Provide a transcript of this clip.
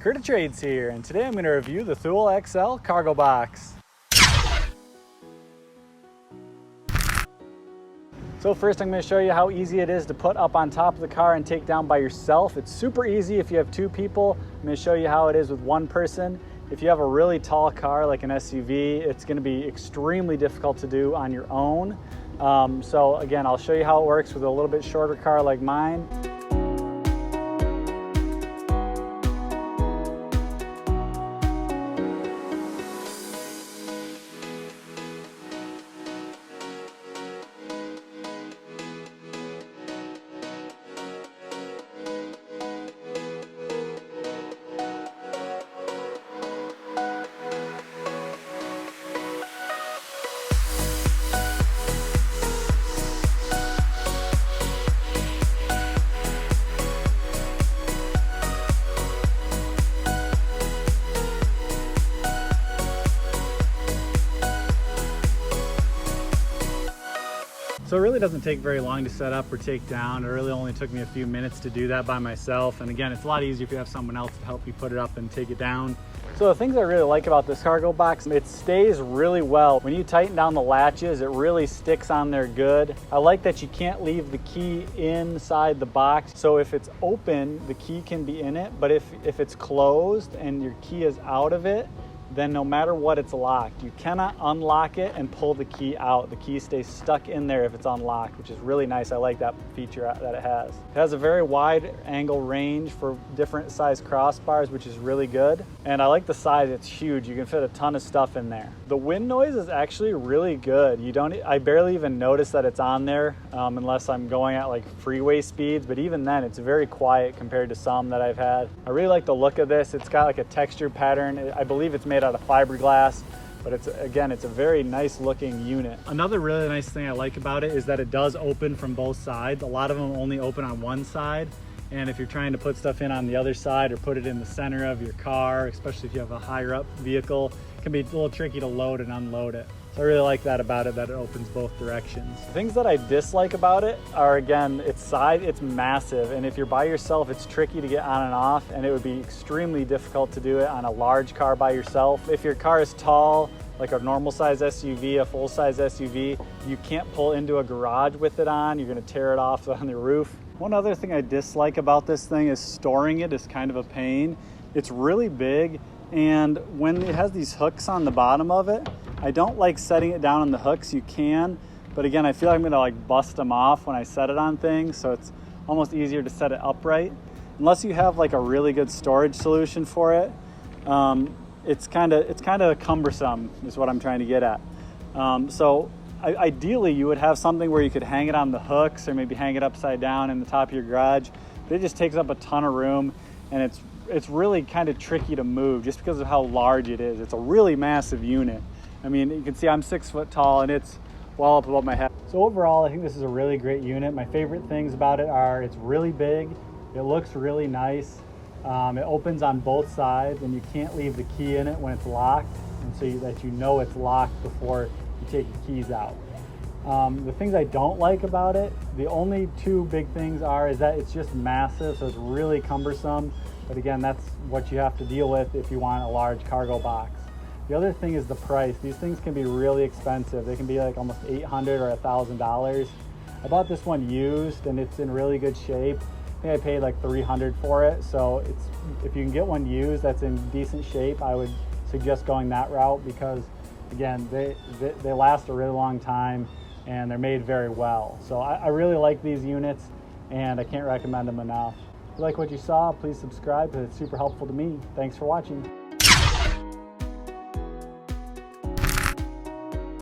Critter Trades here, and today I'm going to review the Thule XL cargo box. So first I'm going to show you how easy it is to put up on top of the car and take down by yourself. It's super easy if you have two people. I'm going to show you how it is with one person. If you have a really tall car like an SUV, it's going to be extremely difficult to do on your own. So again, I'll show you how it works with a little bit shorter car like mine. So it really doesn't take very long to set up or take down. It really only took me a few minutes to do that by myself. And again, it's a lot easier if you have someone else to help you put it up and take it down. So the things I really like about this cargo box, it stays really well. When you tighten down the latches, it really sticks on there good. I like that you can't leave the key inside the box. So if it's open, the key can be in it. But if it's closed and your key is out of it, then no matter what, it's locked. You cannot unlock it and pull the key out. The key stays stuck in there if it's unlocked, which is really nice. I like that feature that it has. It has a very wide angle range for different size crossbars, which is really good. And I like the size, it's huge. You can fit a ton of stuff in there. The wind noise is actually really good. I barely even notice that it's on there unless I'm going at like freeway speeds, but even then it's very quiet compared to some that I've had. I really like the look of this. It's got like a texture pattern. I believe it's made out of fiberglass, but it's a very nice looking unit. Another really nice thing I like about it is that it does open from both sides. A lot of them only open on one side, and if you're trying to put stuff in on the other side or put it in the center of your car, especially if you have a higher up vehicle, it can be a little tricky to load and unload it. So I really like that about it, that it opens both directions. The things that I dislike about it are, again, it's massive, and if you're by yourself, it's tricky to get on and off, and it would be extremely difficult to do it on a large car by yourself. If your car is tall, like a normal size SUV, a full size SUV, you can't pull into a garage with it on. You're gonna tear it off on the roof. One other thing I dislike about this thing is storing it is kind of a pain. It's really big, and when it has these hooks on the bottom of it, I don't like setting it down on the hooks. You can, but again, I feel like I'm gonna like bust them off when I set it on things, so it's almost easier to set it upright. Unless you have like a really good storage solution for it, it's kind of cumbersome is what I'm trying to get at. Ideally you would have something where you could hang it on the hooks or maybe hang it upside down in the top of your garage, but it just takes up a ton of room, and it's really kind of tricky to move just because of how large it is. It's a really massive unit. I mean, you can see I'm 6 foot tall and it's well up above my head. So overall, I think this is a really great unit. My favorite things about it are it's really big, it looks really nice, it opens on both sides, and you can't leave the key in it when it's locked, and so that you know it's locked before you take your keys out. The things I don't like about it, the only two big things is that it's just massive, so it's really cumbersome. But again, that's what you have to deal with if you want a large cargo box. The other thing is the price. These things can be really expensive. They can be like almost $800 or $1,000. I bought this one used, and it's in really good shape. I think I paid like $300 for it. So if you can get one used that's in decent shape, I would suggest going that route, because again, they last a really long time and they're made very well. So I really like these units, and I can't recommend them enough. If you like what you saw, please subscribe, because it's super helpful to me. Thanks for watching.